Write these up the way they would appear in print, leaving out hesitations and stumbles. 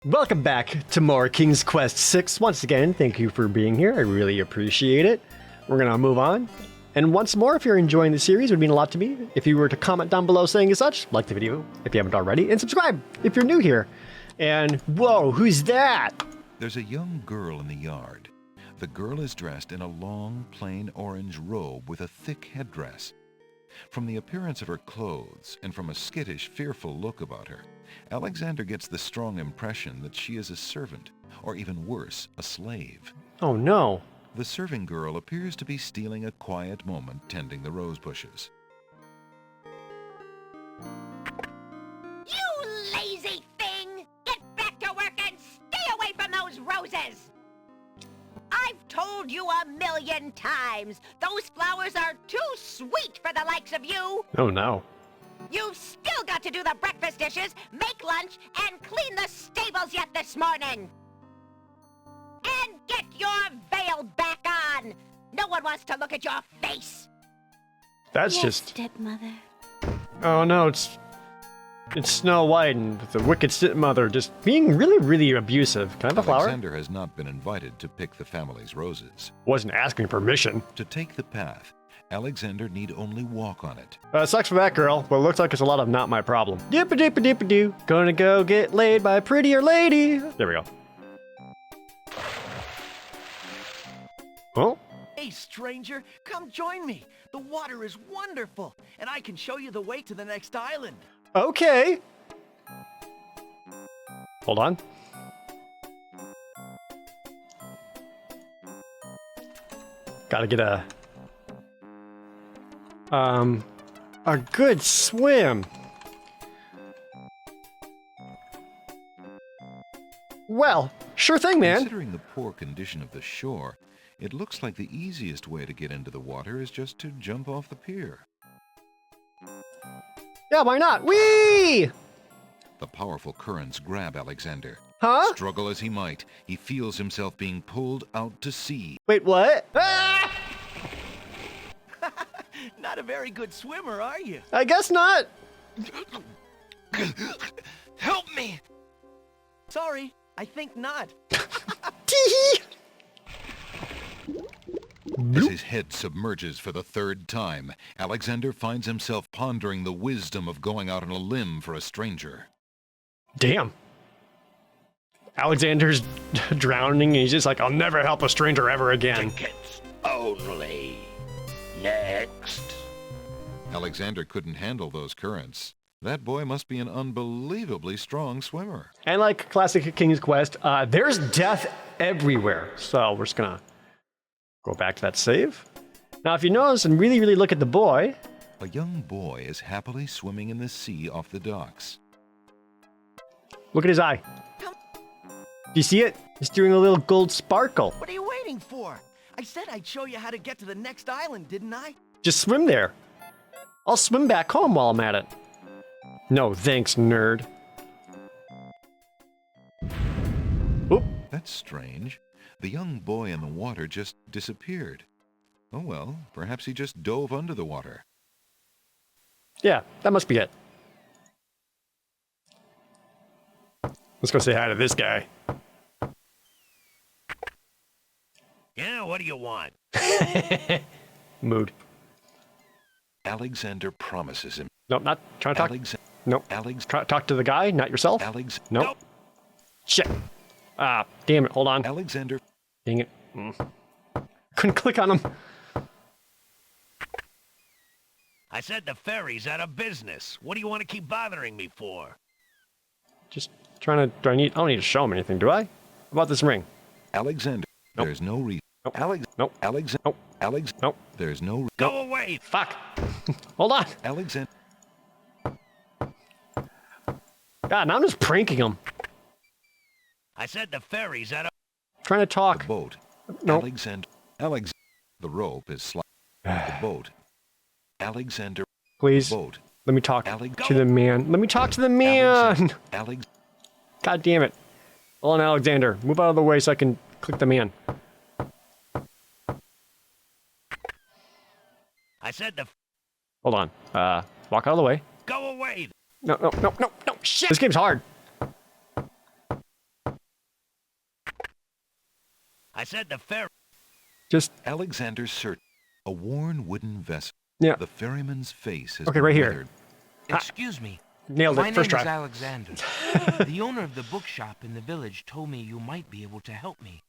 Welcome back to more King's Quest 6. Once again, thank you for being here. I really appreciate it. We're going to move on. And once more, if you're enjoying the series, it would mean a lot to me if you were to comment down below saying as such, like the video if you haven't already, and subscribe if you're new here. And whoa, who's that? There's a young girl in the yard. The girl is dressed in a long, plain orange robe with a thick headdress. From the appearance of her clothes and from a skittish, fearful look about her, Alexander gets the strong impression that she is a servant, or even worse, a slave. Oh no. The serving girl appears to be stealing a quiet moment tending the rose bushes. You lazy thing! Get back to work and stay away from those roses! I've told you 1,000,000 times, those flowers are too sweet for the likes of you! Oh no. You've still got to do the breakfast dishes, make lunch, and clean the stables yet this morning! And get your veil back on! No one wants to look at your face! That's Yes, just... stepmother. Oh no, it's Snow White and the wicked stepmother just being really abusive. Can I have a flower? Alexander has not been invited to pick the family's roses. Wasn't asking permission. To take the path, Alexander need only walk on it. Sucks for that girl, but it looks like it's a lot of not my problem. Dippa-dippa-dippa-doo. Gonna go get laid by a prettier lady. There we go. Oh? Hey, stranger, come join me. The water is wonderful, and I can show you the way to the next island. Okay. Hold on. Gotta get a good swim. Well, sure thing, man. Considering the poor condition of the shore, it looks like the easiest way to get into the water is just to jump off the pier. Yeah, why not? Whee! The powerful currents grab Alexander. Huh? Struggle as he might, he feels himself being pulled out to sea. Wait, what? Ah! Not a very good swimmer, are you? I guess not. Help me! Sorry, I think not. Tee-hee. As his head submerges for the third time, Alexander finds himself pondering the wisdom of going out on a limb for a stranger. Damn. Alexander's drowning and he's just like, I'll never help a stranger ever again. Tickets only. Next. Alexander couldn't handle those currents. That boy must be an unbelievably strong swimmer. And like classic King's Quest, there's death everywhere. So we're just gonna go back to that save. Now, if you notice and really look at the boy. A young boy is happily swimming in the sea off the docks. Look at his eye. Do you see it? He's doing a little gold sparkle. What are you waiting for? I said I'd show you how to get to the next island, didn't I? Just swim there. I'll swim back home while I'm at it. No, thanks, nerd. Oop. That's strange. The young boy in the water just disappeared. Oh well, perhaps he just dove under the water. Yeah, that must be it. Let's go say hi to this guy. Yeah, what do you want? Mood. Alexander promises him. Nope, not trying to talk. Nope. Alex. Talk to the guy, not yourself. Nope. Nope. Shit. Ah, damn it. Hold on. Alexander. Dang it. Couldn't click on him. I said the ferry's out of business. What do you want to keep bothering me for? Just trying to. I don't need to show him anything, do I? How about this ring? Alexander. Nope. There's no reason. Nope. Nope. Nope. Nope. There's no. Go away! Fuck. Hold on. Alexander. God, now I'm just pranking him. I said the ferry's out of... Trying to The talk. boat. Nope. Alexander. The rope is sliding. The boat. Alexander. Please. Boat. Let me talk Alex- to the man. Let me talk to the man. Alex. God damn it. Hold on, Alexander. Move out of the way so I can click the man. I said the... Hold on. Walk out of the way. Go away! No. Shit. This game's hard. I said the ferry. Just, Alexander searched a worn wooden vessel. yeah. The ferryman's face has Okay, been right here. weathered. Excuse me. Nailed My it. name First is try. Alexander. The owner of the bookshop in the village told me you might be able to help me.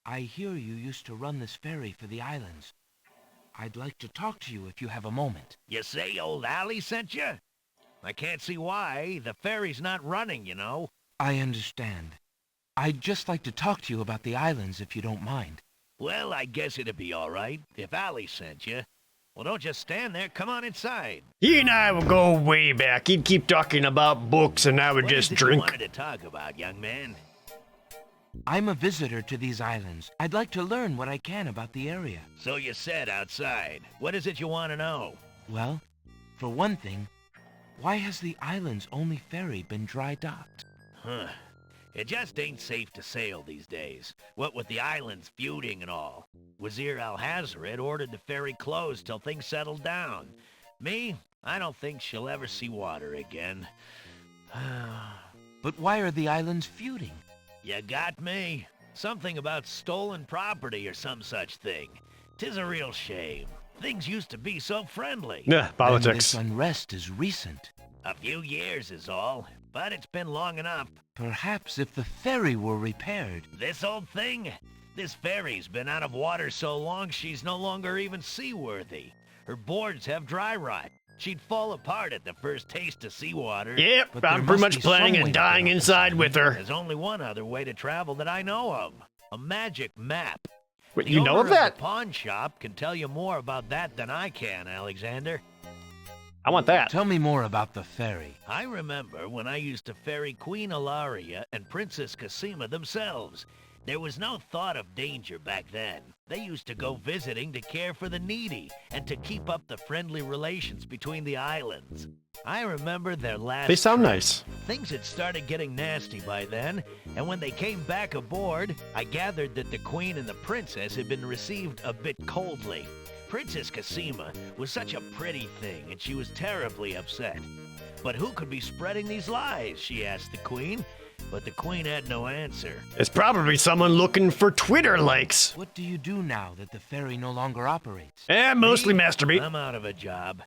I hear you used to run this ferry for the islands. I'd like to talk to you if you have a moment. You say old Allie sent you? I can't see why. The ferry's not running, you know. I understand. I'd just like to talk to you about the islands if you don't mind. Well, I guess it'd be all right if Allie sent you. Well, don't just stand there. Come on inside. He and I will go way back. He'd keep talking about books and I would What just is it drink. you wanted to talk about, young man? I'm a visitor to these islands. I'd like to learn what I can about the area. So you said outside. What is it you want to know? Well, for one thing, why has the island's only ferry been dry docked? Huh. It just ain't safe to sail these days. What with the islands feuding and all. Wazir Al-Hazred ordered the ferry closed till things settled down. Me, I don't think she'll ever see water again. But why are the islands feuding? You got me. Something about stolen property or some such thing. 'Tis a real shame. Things used to be so friendly. Yeah, Then politics. this unrest is recent. A few years is all, but it's been long enough. Perhaps if the ferry were repaired. This old thing? This ferry's been out of water so long she's no longer even seaworthy. Her boards have dry rot. She'd fall apart at the first taste of seawater. Yep, But there I'm pretty must much be planning some on way to dying get off inside this with her. There's only one other way to travel that I know of. A magic map. Wait, The you know owner of that? The pawn shop can tell you more about that than I can, Alexander. I want that. Tell me more about the ferry. I remember when I used to ferry Queen Ilaria and Princess Cassima themselves. There was no thought of danger back then. They used to go visiting to care for the needy and to keep up the friendly relations between the islands. I remember their last They sound trip. nice. Things had started getting nasty by then, and when they came back aboard, I gathered that the Queen and the Princess had been received a bit coldly. Princess Cassima was such a pretty thing, and she was terribly upset. But who could be spreading these lies, she asked the Queen. But the Queen had no answer. It's probably someone looking for Twitter likes. What do you do now that the ferry no longer operates? Mostly Me? masturbate. I'm out of a job.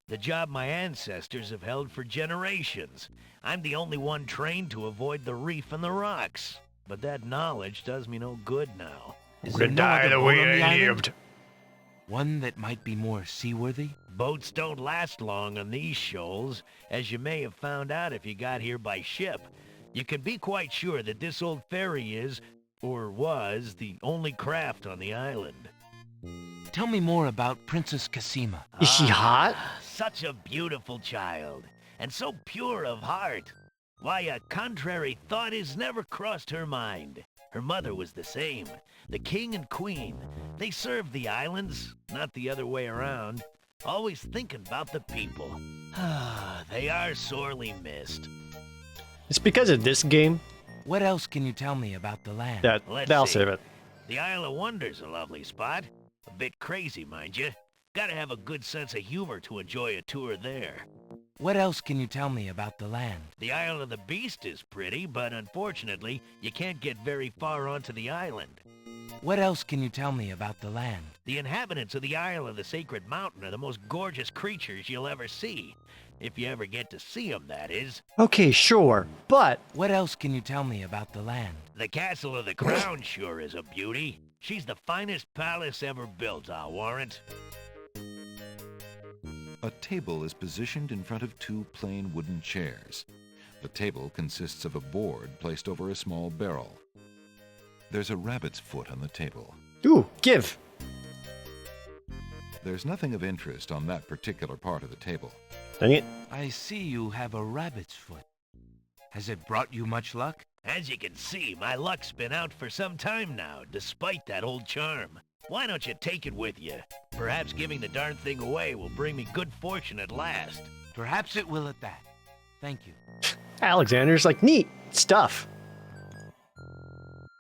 The job my ancestors have held for generations. I'm the only one trained to avoid the reef and the rocks. But that knowledge does me no good now. Is Would there no die other the boat way on the I island? lived. One that might be more seaworthy? Boats don't last long on these shoals, as you may have found out if you got here by ship. You can be quite sure that this old ferry is, or was, the only craft on the island. Tell me more about Princess Cassima. Is she hot? Such a beautiful child, and so pure of heart. Why, a contrary thought has never crossed her mind. Her mother was the same. The king and queen, they served the islands, not the other way around. Always thinking about the people. They are sorely missed. It's because of this game What else can you tell me about the land? that Let's they'll see. save it. The Isle of Wonder's a lovely spot. A bit crazy, mind you. Gotta have a good sense of humor to enjoy a tour there. What else can you tell me about the land? The Isle of the Beast is pretty, but unfortunately, you can't get very far onto the island. What else can you tell me about the land? The inhabitants of the Isle of the Sacred Mountain are the most gorgeous creatures you'll ever see. If you ever get to see them, that is. Okay, sure, but What else can you tell me about the land? The Castle of the Crown sure is a beauty. She's the finest palace ever built, I'll warrant. A table is positioned in front of two plain wooden chairs. The table consists of a board placed over a small barrel. There's a rabbit's foot on the table. ooh, give. There's nothing of interest on that particular part of the table. Dang it. I see you have a rabbit's foot. Has it brought you much luck? As you can see, my luck's been out for some time now, despite that old charm. Why don't you take it with you? Perhaps giving the darn thing away will bring me good fortune at last. Perhaps it will at that. Thank you. Alexander's like, neat stuff.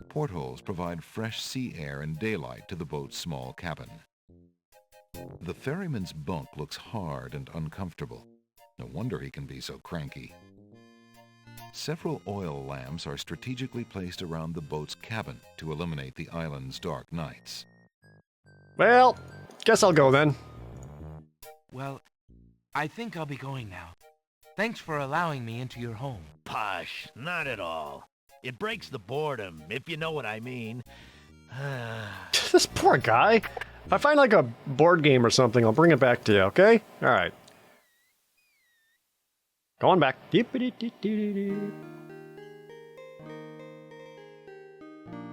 Portholes provide fresh sea air and daylight to the boat's small cabin. The ferryman's bunk looks hard and uncomfortable. No wonder he can be so cranky. Several oil lamps are strategically placed around the boat's cabin to eliminate the island's dark nights. Well, guess I'll go then. Well, I think I'll be going now. Thanks for allowing me into your home. Posh, not at all. It breaks the boredom, if you know what I mean. This poor guy. If I find like a board game or something, I'll bring it back to you, okay? Alright. Going back.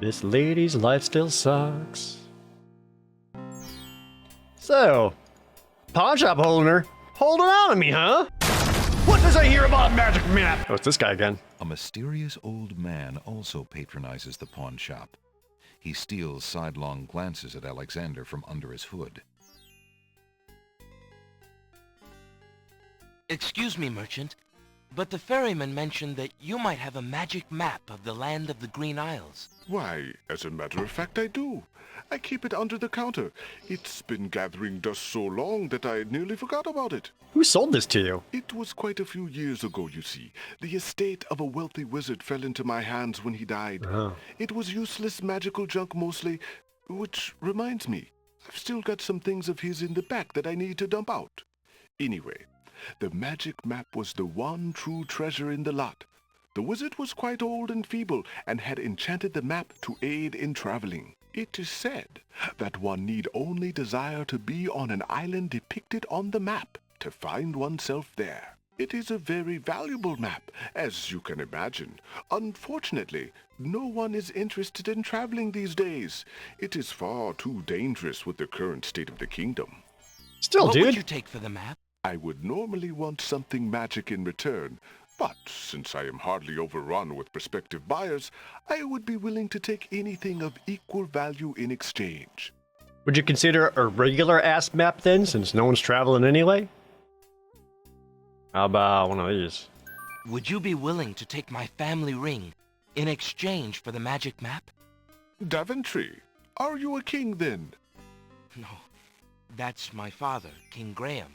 This lady's life still sucks. So, pawn shop owner, holding on to me, huh? What does I hear about magic map? Oh, it's this guy again. A mysterious old man also patronizes the pawn shop. He steals sidelong glances at Alexander from under his hood. Excuse me, merchant, but the ferryman mentioned that you might have a magic map of the land of the Green Isles. Why, as a matter of fact, I do. I keep it under the counter. It's been gathering dust so long that I nearly forgot about it. Who sold this to you? It was quite a few years ago, you see. The estate of a wealthy wizard fell into my hands when he died. Oh. It was useless magical junk mostly, which reminds me, I've still got some things of his in the back that I need to dump out. Anyway, the magic map was the one true treasure in the lot. The wizard was quite old and feeble and had enchanted the map to aid in traveling. It is said that one need only desire to be on an island depicted on the map to find oneself there. It is a very valuable map, as you can imagine. Unfortunately, no one is interested in traveling these days. It is far too dangerous with the current state of the kingdom. Still, What dude. would you take for the map? I would normally want something magic in return, but since I am hardly overrun with prospective buyers, I would be willing to take anything of equal value in exchange. Would you consider a regular ass map then, since no one's traveling anyway? How about one of these? Would you be willing to take my family ring in exchange for the magic map? Daventry, are you a king then? No, that's my father, King Graham.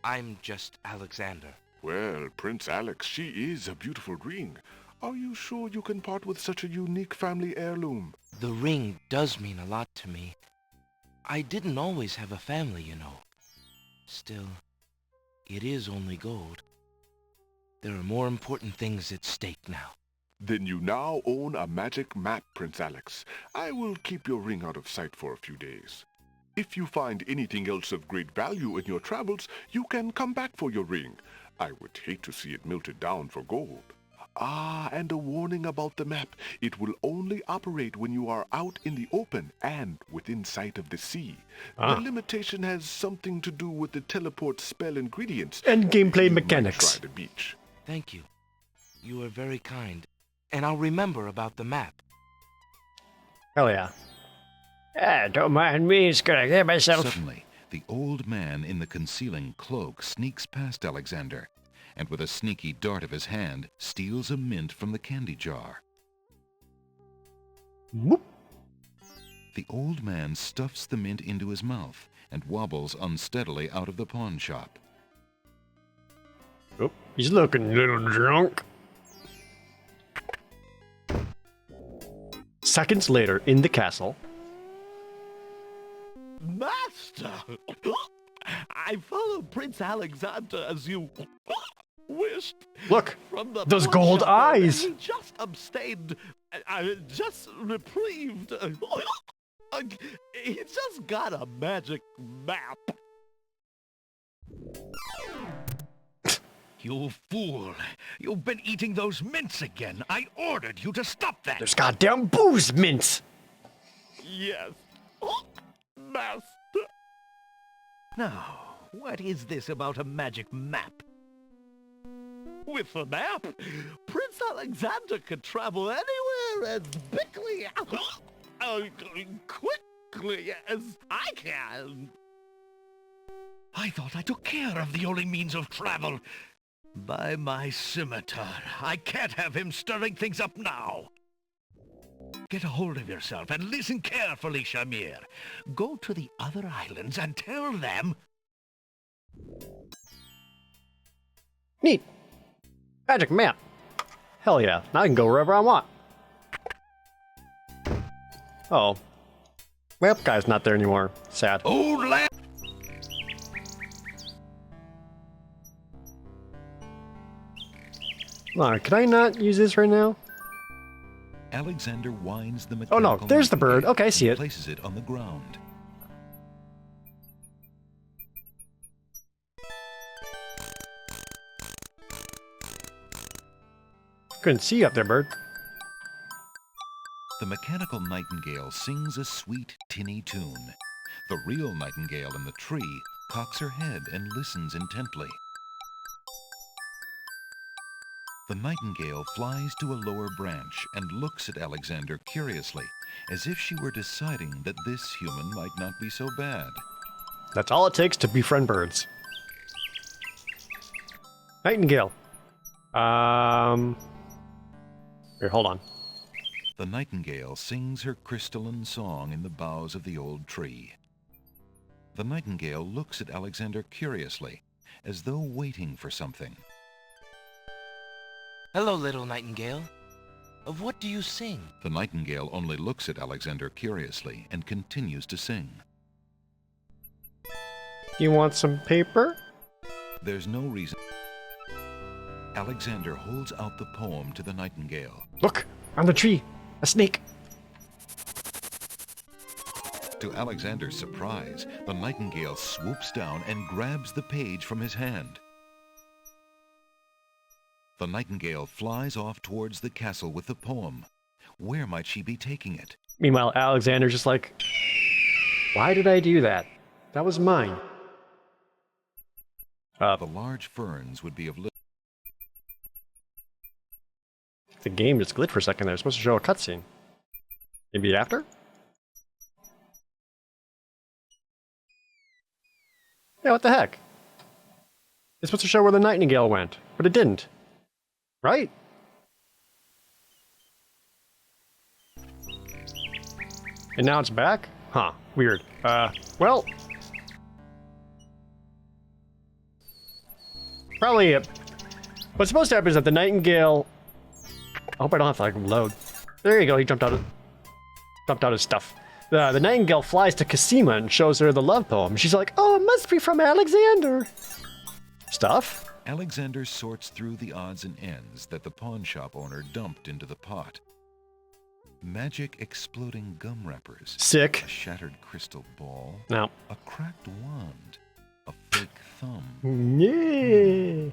I'm just Alexander. Well, Prince Alex, she is a beautiful ring. Are you sure you can part with such a unique family heirloom? The ring does mean a lot to me. I didn't always have a family, you know. Still, it is only gold. There are more important things at stake now. Then you now own a magic map, Prince Alex. I will keep your ring out of sight for a few days. If you find anything else of great value in your travels, you can come back for your ring. I would hate to see it melted down for gold. Ah, and a warning about the map. It will only operate when you are out in the open and within sight of the sea. The limitation has something to do with the teleport spell ingredients. And gameplay You might mechanics. try the beach. Thank you. You are very kind. And I'll remember about the map. Hell yeah. Don't mind me, just gonna get myself. Suddenly, the old man in the concealing cloak sneaks past Alexander, and with a sneaky dart of his hand, steals a mint from the candy jar. Whoop. The old man stuffs the mint into his mouth and wobbles unsteadily out of the pawn shop. Oh, he's looking a little drunk. Seconds later, in the castle. Master! I followed Prince Alexander as you wished. Look, From the those pawn gold shop, eyes. He just abstained, just reprieved. He just got a magic map. You fool! You've been eating those mints again. I ordered you to stop that. There's goddamn booze mints. Yes, Master. Now, what is this about a magic map? With the map, Prince Alexander could travel anywhere as quickly as I can. I thought I took care of the only means of travel. By my scimitar, I can't have him stirring things up now. Get a hold of yourself and listen carefully, Shamir. Go to the other islands and tell them... Neat. Magic map. Hell yeah. Now I can go wherever I want. Oh. Well, guy's not there anymore. Sad. Old lad! Come on, can I not use this right now? Alexander winds the Oh mechanical no, there's the bird. nightingale Okay, I see and it. places it on the ground. Couldn't see you up there, bird. The mechanical nightingale sings a sweet, tinny tune. The real nightingale in the tree cocks her head and listens intently. The nightingale flies to a lower branch and looks at Alexander curiously, as if she were deciding that this human might not be so bad. That's all it takes to befriend birds. Nightingale. Here, hold on. The nightingale sings her crystalline song in the boughs of the old tree. The nightingale looks at Alexander curiously, as though waiting for something. Hello, little nightingale. Of what do you sing? The nightingale only looks at Alexander curiously and continues to sing. You want some paper? There's no reason. Alexander holds out the poem to the nightingale. Look, on the tree, a snake. To Alexander's surprise, the nightingale swoops down and grabs the page from his hand. The nightingale flies off towards the castle with the poem. Where might she be taking it? Meanwhile, Alexander's just like, why did I do that? That was mine. The large ferns would be of little. The game just glitched for a second there. It's supposed to show a cutscene. Maybe after? Yeah, what the heck? It's supposed to show where the nightingale went, but it didn't. Right? And now it's back? Huh, weird. Well... Probably, what's supposed to happen is that the nightingale... I hope I don't have to, like, load. There you go, he jumped out his stuff. The nightingale flies to Cassima and shows her the love poem. She's like, oh, it must be from Alexander. Stuff? Alexander sorts through the odds and ends that the pawn shop owner dumped into the pot. Magic exploding gum wrappers. Sick. A shattered crystal ball. No. A cracked wand. A fake thumb. Yeah.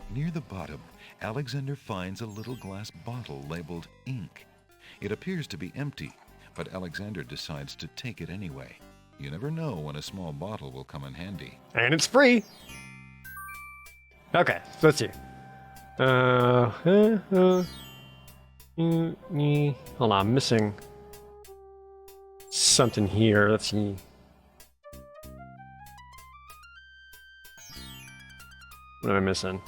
Near the bottom, Alexander finds a little glass bottle labeled ink. It appears to be empty, but Alexander decides to take it anyway. You never know when a small bottle will come in handy. And it's free. Okay, so let's see. Hold on, I'm missing something here. Let's see. What am I missing?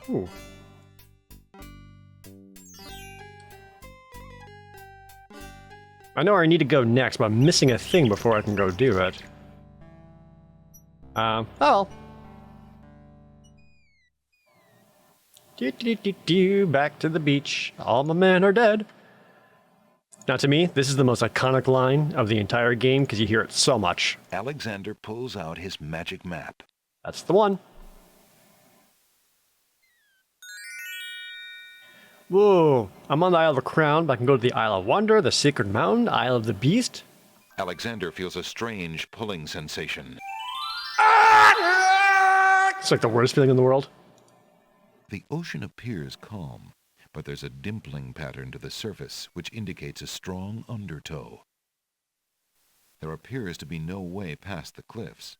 Ooh. I know where I need to go next, but I'm missing a thing before I can go do it. Oh well. Back to the beach. All my men are dead. Now, to me, this is the most iconic line of the entire game because you hear it so much. Alexander pulls out his magic map. That's the one. Whoa, I'm on the Isle of the Crown, but I can go to the Isle of Wonder, the Sacred Mountain, Isle of the Beast. Alexander feels a strange pulling sensation. It's like the worst feeling in the world. The ocean appears calm, but there's a dimpling pattern to the surface which indicates a strong undertow. There appears to be no way past the cliffs.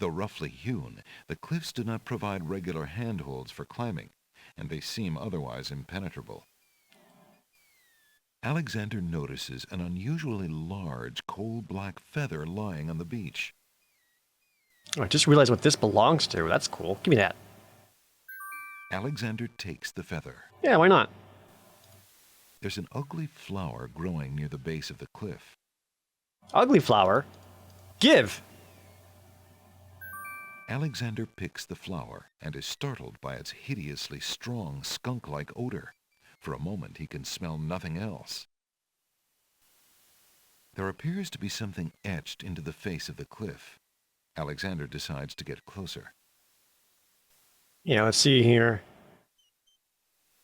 Though roughly hewn, the cliffs do not provide regular handholds for climbing, and they seem otherwise impenetrable. Alexander notices an unusually large coal-black feather lying on the beach. Oh, I just realized what this belongs to. That's cool. Give me that. Alexander takes the feather. Yeah, why not? There's an ugly flower growing near the base of the cliff. Ugly flower. Give. Alexander picks the flower and is startled by its hideously strong skunk-like odor. For a moment he can smell nothing else. There appears to be something etched into the face of the cliff. Alexander decides to get closer. Yeah, let's see here.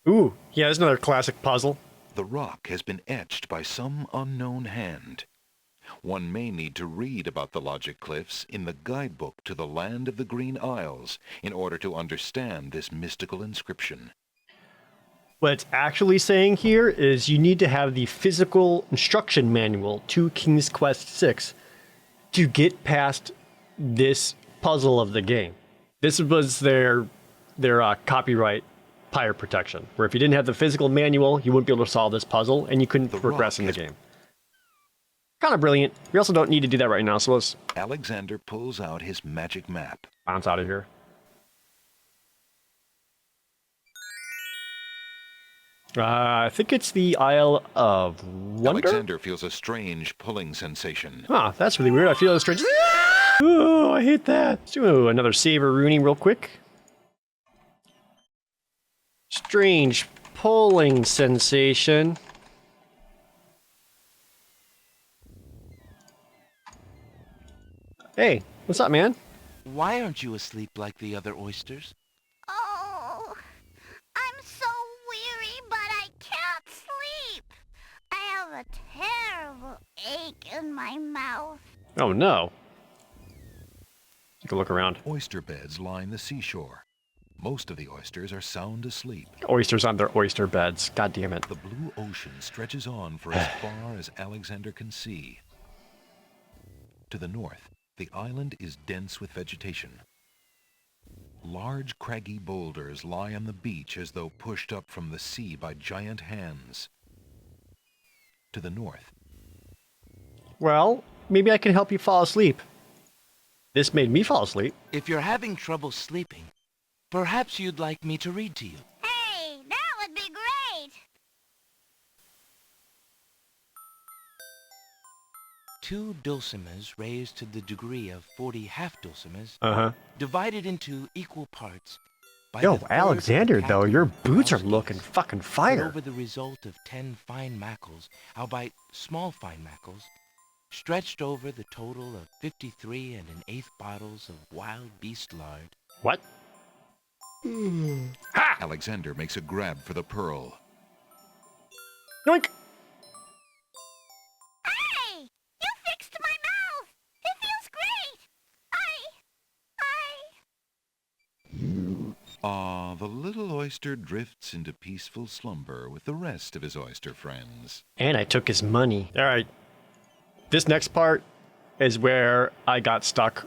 Ooh, yeah, there's another classic puzzle. The rock has been etched by some unknown hand. One may need to read about the logic cliffs in the guidebook to the Land of the Green Isles in order to understand this mystical inscription. What it's actually saying here is you need to have the physical instruction manual to King's Quest 6 to get past this puzzle of the game. This was their copyright pirate protection, where if you didn't have the physical manual, you wouldn't be able to solve this puzzle, and you couldn't progress in the game. Kind of brilliant. We also don't need to do that right now, so let's Alexander pulls out his magic map. bounce out of here. I think it's the Isle of Wonder? Alexander feels a strange pulling sensation. Huh, that's really weird. I feel a strange... Ooh, I hate that. Let's do another Saver-Rooney real quick. Strange pulling sensation. Hey, what's up, man? Why aren't you asleep like the other oysters? Oh, I'm so weary, but I can't sleep. I have a terrible ache in my mouth. Oh, no. Take a look around. Oyster beds line the seashore. Most of the oysters are sound asleep. Oysters on their oyster beds. God damn it. The blue ocean stretches on for as far as Alexander can see. To the north, the island is dense with vegetation. Large craggy boulders lie on the beach as though pushed up from the sea by giant hands. To the north. Well, maybe I can help you fall asleep. This made me fall asleep. If you're having trouble sleeping, perhaps you'd like me to read to you. Hey, that would be great. 2 dulcimers raised to the degree of 40 half-dulcimers, Uh-huh. divided into equal parts. By Yo, the third Alexander, of the though, captain your of boots are Housekeepers, looking fucking put fire. over the result of 10 fine mackles, albeit small fine mackles, stretched over the total of 53 1/8 bottles of wild beast lard. What? Ha! Alexander makes a grab for the pearl. Yoink! Hey, you fixed my mouth. It feels great. The little oyster drifts into peaceful slumber with the rest of his oyster friends. And I took his money. All right. This next part is where I got stuck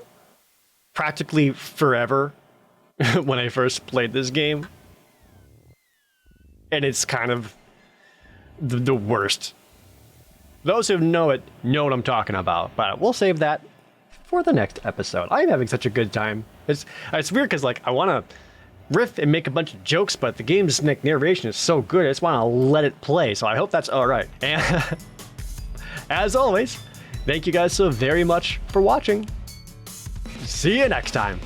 practically forever when I first played this game. And it's kind of the worst. Those who know it know what I'm talking about, but we'll save that for the next episode. I'm having such a good time. It's weird because like I want to riff and make a bunch of jokes, but the game's narration is so good, I just want to let it play. So I hope that's all right. And as always, thank you guys so very much for watching. See you next time.